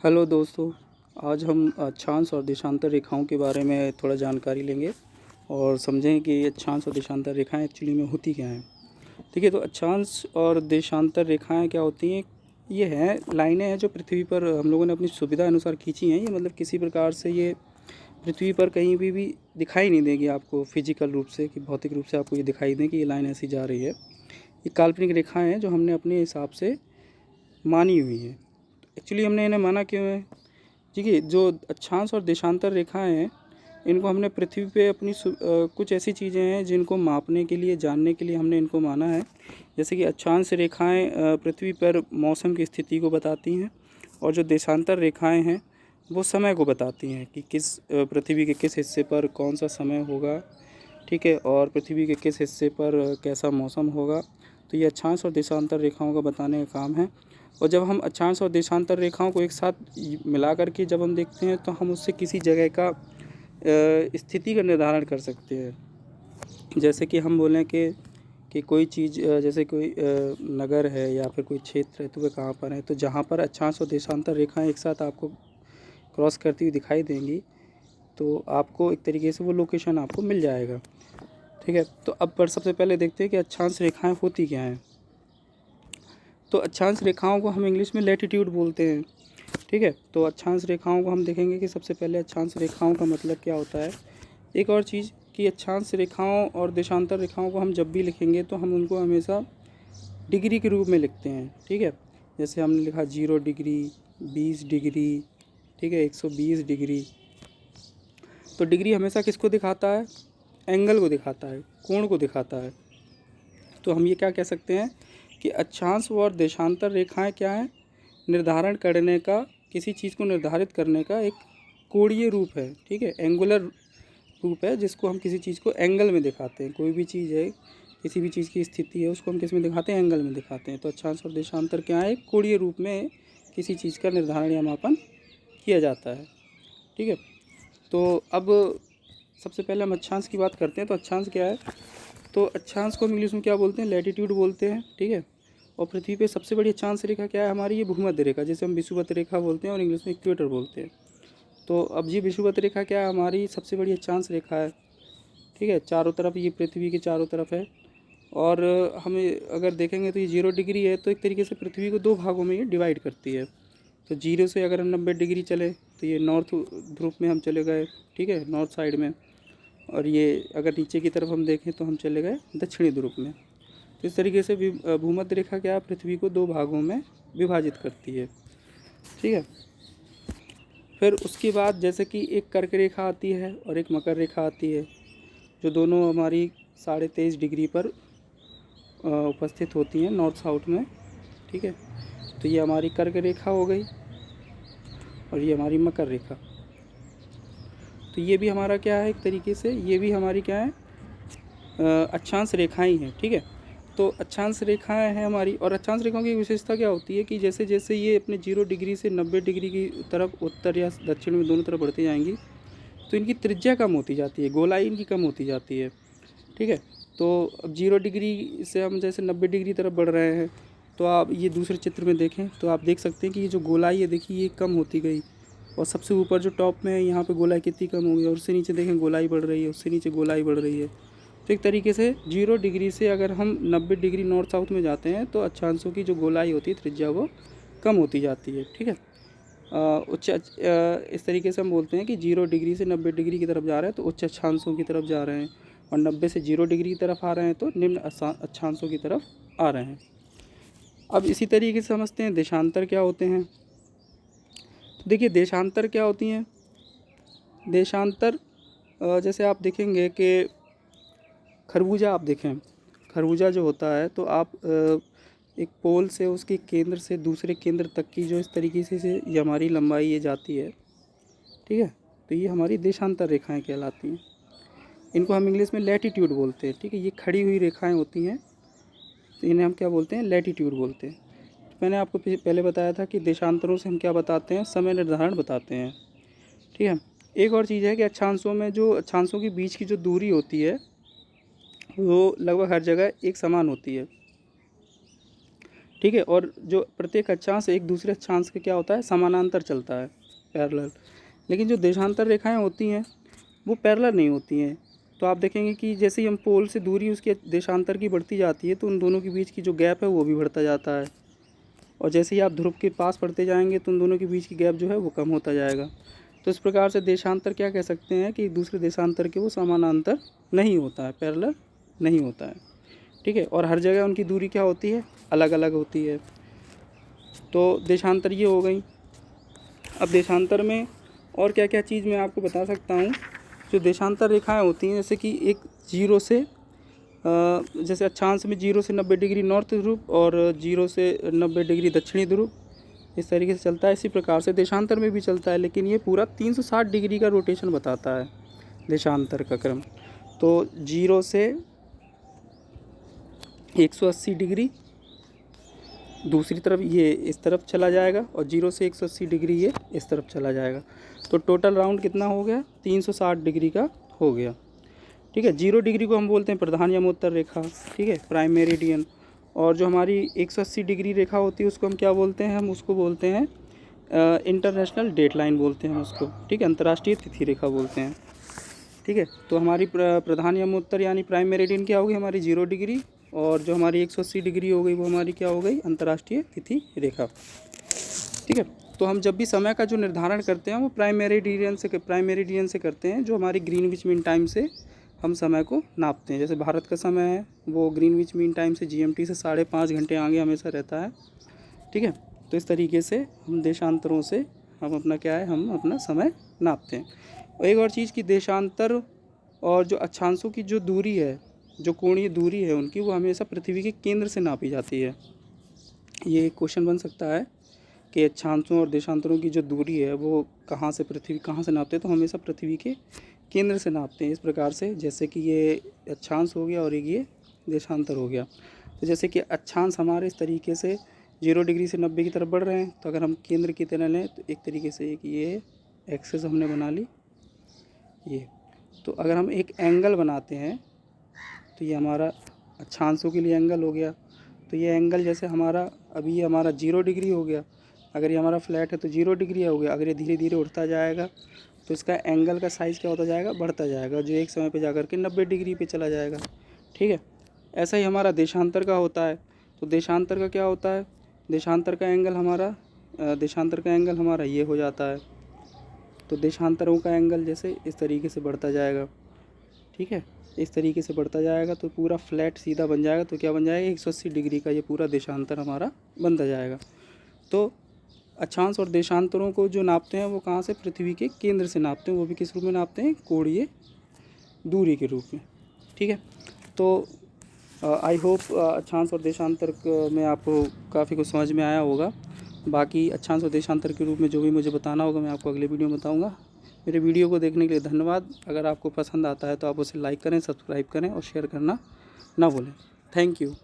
Hello दोस्तों। आज हम अक्षांश और देशांतर रेखाओं के बारे में थोड़ा जानकारी लेंगे और समझें कि अक्षांश और देशांतर रेखाएं एक्चुअली में होती क्या हैं। ठीक है, तो अक्षांश और देशांतर रेखाएं क्या होती हैं? ये हैं लाइनें हैं जो पृथ्वी पर हम लोगों ने अपनी सुविधा अनुसार खींची हैं। ये मतलब किसी प्रकार से ये पृथ्वी पर कहीं भी दिखाई नहीं देगी आपको फिजिकल रूप से, कि भौतिक रूप से आपको ये दिखाई दें कि ये लाइन ऐसी जा रही है। ये काल्पनिक रेखाएँ हैं जो हमने अपने हिसाब से मानी हुई हैं। एक्चुअली हमने इन्हें माना क्यों है? देखिए, जो अक्षांश और देशांतर रेखाएं हैं, इनको हमने पृथ्वी पे कुछ ऐसी चीज़ें हैं जिनको मापने के लिए, जानने के लिए हमने इनको माना है। जैसे कि अक्षांश रेखाएं पृथ्वी पर मौसम की स्थिति को बताती हैं, और जो देशांतर रेखाएं हैं वो समय को बताती हैं कि पृथ्वी के किस हिस्से पर कौन सा समय होगा। ठीक है, और पृथ्वी के किस हिस्से पर कैसा मौसम होगा। तो ये अक्षांश और देशांतर रेखाओं का बताने का काम है। और जब हम अक्षांश और देशांतर रेखाओं को एक साथ मिला करके जब हम देखते हैं, तो हम उससे किसी जगह का स्थिति का निर्धारण कर सकते हैं। जैसे कि हम बोलें कि कोई चीज़, जैसे कोई नगर है या फिर कोई क्षेत्र है, तो वह कहाँ पर है। तो जहाँ पर अक्षांश और देशांतर रेखाएं एक साथ आपको क्रॉस करती हुई दिखाई देंगी, तो आपको एक तरीके से वो लोकेशन आपको मिल जाएगा। ठीक है, तो अब पर सबसे पहले देखते हैं कि अक्षांश रेखाएं होती क्या हैं। तो अक्षांश रेखाओं को हम इंग्लिश में लैटिट्यूड बोलते हैं। ठीक है, तो अक्षांश रेखाओं को हम देखेंगे कि सबसे पहले अक्षांश रेखाओं का मतलब क्या होता है। एक और चीज़ कि अक्षांश रेखाओं और देशांतर रेखाओं को हम जब भी लिखेंगे तो हम उनको हमेशा डिग्री के रूप में लिखते हैं। ठीक है, जैसे हमने लिखा 0 डिग्री, 20 डिग्री, ठीक है, 120 डिग्री। तो डिग्री हमेशा किसको दिखाता है? एंगल को दिखाता है, कोण को दिखाता है। तो हम ये क्या कह सकते हैं कि अक्षांश और देशांतर रेखाएं क्या हैं? निर्धारण करने का, किसी चीज़ को निर्धारित करने का एक कोणीय रूप है। ठीक है, एंगुलर रूप है, जिसको हम किसी चीज़ को एंगल में दिखाते हैं। कोई भी चीज़ है, किसी भी चीज़ की स्थिति है, उसको हम किस में दिखाते हैं? एंगल में दिखाते हैं। तो अक्षांश और देशांतर क्या है? कोणीय रूप में किसी चीज़ का निर्धारण या मापन किया जाता है। ठीक है, तो अब सबसे पहले हम अक्षांश की बात करते हैं। तो अक्षांश क्या है? तो अक्षांश को हम इंग्लिश में क्या बोलते हैं? लैटिट्यूड बोलते हैं। ठीक है, और पृथ्वी पे सबसे बड़ी अक्षांश रेखा क्या है हमारी? ये भूमध्य रेखा, जिसे हम विषुवत रेखा बोलते हैं और इंग्लिश में इक्वेटर बोलते हैं। तो अब ये विषुवत रेखा क्या है? हमारी सबसे बड़ी अक्षांश रेखा है। ठीक है, चारों तरफ ये पृथ्वी के चारों तरफ है। और हमें अगर देखेंगे तो ये 0 डिग्री है, तो एक तरीके से पृथ्वी को दो भागों में ये डिवाइड करती है। तो 0 से अगर हम 90 डिग्री चले तो ये नॉर्थ ध्रुव में हम चले गए। ठीक है, नॉर्थ साइड में। और ये अगर नीचे की तरफ हम देखें तो हम चले गए दक्षिणी ध्रुव में। तो इस तरीके से भूमध्य रेखा क्या है? पृथ्वी को दो भागों में विभाजित करती है। ठीक है, फिर उसके बाद जैसे कि एक कर्क रेखा आती है और एक मकर रेखा आती है, जो दोनों हमारी 23.5 डिग्री पर उपस्थित होती हैं, नॉर्थ साउथ में। ठीक है, तो ये हमारी कर्क रेखा हो गई और ये हमारी मकर रेखा। तो ये भी हमारा क्या है? एक तरीके से ये भी हमारी क्या है? अक्षांश रेखाएं हैं। ठीक है, तो अक्षांश रेखाएं हैं हमारी। और अक्षांश रेखाओं की विशेषता क्या होती है कि जैसे जैसे ये अपने 0 डिग्री से 90 डिग्री की तरफ, उत्तर या दक्षिण में दोनों तरफ बढ़ती जाएंगी, तो इनकी त्रिज्या कम होती जाती है, गोलाई इनकी कम होती जाती है। ठीक है, तो अब 0 डिग्री से हम जैसे 90 डिग्री तरफ बढ़ रहे हैं, तो आप ये दूसरे चित्र में देखें तो आप देख सकते हैं कि ये जो गोलाई है, देखिए ये कम होती गई। और सबसे ऊपर जो टॉप में है, यहाँ पे गोलाई कितनी कम होगी, और उससे नीचे देखें गोलाई बढ़ रही है, उससे नीचे गोलाई बढ़ रही है। तो एक तरीके से 0 डिग्री से अगर हम 90 डिग्री नॉर्थ साउथ में जाते हैं, तो अक्षांशों की जो गोलाई होती है, त्रिज्या, वो कम होती जाती है। ठीक है, इस तरीके से हम बोलते हैं कि 0 डिग्री से 90 डिग्री की तरफ जा रहे हैं तो उच्च अक्षांशों की तरफ जा रहे हैं, और 90 से 0 डिग्री की तरफ आ रहे हैं तो निम्न अक्षांशों की तरफ आ रहे हैं। अब इसी तरीके से समझते हैं देशांतर क्या होते हैं। तो देखिए, देशांतर क्या होती हैं? देशांतर जैसे आप देखेंगे कि खरबूजा, आप देखें खरबूजा जो होता है, तो आप एक पोल से, उसके केंद्र से दूसरे केंद्र तक की जो इस तरीके से ये हमारी लंबाई ये जाती है। ठीक है, तो ये हमारी देशांतर रेखाएं कहलाती हैं। इनको हम इंग्लिश में लैटिट्यूड बोलते हैं। ठीक है, ये खड़ी हुई रेखाएं होती हैं, तो इन्हें हम क्या बोलते हैं? लैटिट्यूड बोलते हैं। तो मैंने आपको पहले बताया था कि देशांतरों से हम क्या बताते हैं? समय निर्धारण बताते हैं। ठीक है, एक और चीज़ है कि अक्षांशों में, जो अक्षांशों के बीच की जो दूरी होती है, वो लगभग हर जगह एक समान होती है। ठीक है। और जो प्रत्येक अक्षांश एक दूसरे अक्षांश के क्या होता है, समानांतर चलता है, पैरेलल। लेकिन जो देशांतर रेखाएं होती हैं वो पैरेलल नहीं होती हैं। तो आप देखेंगे कि जैसे ही हम पोल से दूरी उसके देशांतर की बढ़ती जाती है तो उन दोनों के बीच की जो गैप है वो भी बढ़ता जाता है, और जैसे ही आप ध्रुव के पास बढ़ते जाएंगे तो उन दोनों के बीच की गैप जो है वो कम होता जाएगा। तो इस प्रकार से देशांतर क्या कह सकते हैं कि एक दूसरे देशांतर के वो समानांतर नहीं होता है, पैरेलल नहीं होता है, ठीक है। और हर जगह उनकी दूरी क्या होती है, अलग अलग होती है। तो देशांतर ये हो गई। अब देशांतर में और क्या क्या चीज़ मैं आपको बता सकता हूँ। जो देशांतर रेखाएं होती हैं, जैसे कि एक जीरो से जैसे अक्षांश में 0 से 90 डिग्री नॉर्थ ध्रुव और 0 से 90 डिग्री दक्षिणी ध्रुव, इस तरीके से चलता है। इसी प्रकार से देशांतर में भी चलता है, लेकिन ये पूरा 360 डिग्री का रोटेशन बताता है देशांतर का क्रम। तो 0 से 180 डिग्री दूसरी तरफ ये इस तरफ चला जाएगा, और 0 से 180 डिग्री ये इस तरफ चला जाएगा। तो टोटल राउंड कितना हो गया, 360 डिग्री का हो गया, ठीक है। 0 डिग्री को हम बोलते हैं प्रधान यमोत्तर रेखा, ठीक है, प्राइम मेरिडियन। और जो हमारी 180 डिग्री रेखा होती है उसको हम क्या बोलते हैं, हम उसको बोलते हैं इंटरनेशनल डेट लाइन बोलते हैं हम उसको, ठीक है, अंतर्राष्ट्रीय तिथि रेखा बोलते हैं, ठीक है। तो हमारी प्रधान यमोत्तर यानी प्राइम मेरिडियन क्या होगी, हमारी 0 डिग्री, और जो हमारी 180 डिग्री हो गई वो हमारी क्या हो गई, अंतर्राष्ट्रीय तिथि रेखा, ठीक है। तो हम जब भी समय का जो निर्धारण करते हैं वो प्राइम मेरिडियन से करते हैं, जो हमारी ग्रीनविच मीन टाइम से हम समय को नापते हैं। जैसे भारत का समय है वो ग्रीनविच मीन टाइम से GMT से 5.5 घंटे आगे हमेशा रहता है, ठीक है। तो इस तरीके से हम देशांतरों से हम अपना क्या है, हम अपना समय नापते हैं। और एक और चीज़ कि देशांतर और जो अक्षांशों की जो दूरी है, जो कोणीय दूरी है उनकी, वो हमेशा पृथ्वी के केंद्र से नापी जाती है। ये एक क्वेश्चन बन सकता है कि अक्षांशों और देशांतरों की जो दूरी है वो कहाँ से नापते हैं, तो हमेशा पृथ्वी के केंद्र से नापते हैं। इस प्रकार से जैसे कि ये अक्षांश हो गया और ये देशांतर हो गया। तो जैसे कि अक्षांश हमारे इस तरीके से 0 डिग्री से 90 की तरफ बढ़ रहे हैं, तो अगर हम केंद्र की तरह लें तो एक तरीके से एक ये एक्सेस हमने बना ली ये। तो अगर हम एक एंगल बनाते हैं तो ये हमारा अक्षांशों के लिए एंगल हो गया। तो ये एंगल जैसे हमारा अभी ये हमारा 0 डिग्री हो गया, अगर ये हमारा फ्लैट है तो 0 डिग्री हो गया। अगर ये धीरे धीरे उठता जाएगा तो इसका एंगल का साइज़ क्या होता जाएगा, बढ़ता जाएगा, जो एक समय पे जाकर के 90 डिग्री पे चला जाएगा, ठीक है। ऐसा ही हमारा देशांतर का होता है। तो देशांतर का क्या होता है, देशांतर का एंगल हमारा ये हो जाता है। तो देशांतरों का एंगल जैसे इस तरीके से बढ़ता जाएगा, ठीक है, इस तरीके से बढ़ता जाएगा तो पूरा फ्लैट सीधा बन जाएगा। तो क्या बन जाएगा, 180 डिग्री का ये पूरा देशांतर हमारा बनता जाएगा। तो अक्षांश और देशांतरों को जो नापते हैं वो कहाँ से, पृथ्वी के केंद्र से नापते हैं, वो भी किस रूप में नापते हैं, कोणीय दूरी के रूप में, ठीक है। तो आई होप अक्षांश और देशांतर में आपको काफ़ी कुछ समझ में आया होगा। बाकी अक्षांश और देशांतर के रूप में जो भी मुझे बताना होगा मैं आपको अगले वीडियो में बताऊँगा। मेरे वीडियो को देखने के लिए धन्यवाद। अगर आपको पसंद आता है तो आप उसे लाइक करें, सब्सक्राइब करें और शेयर करना ना भूलें। Thank you.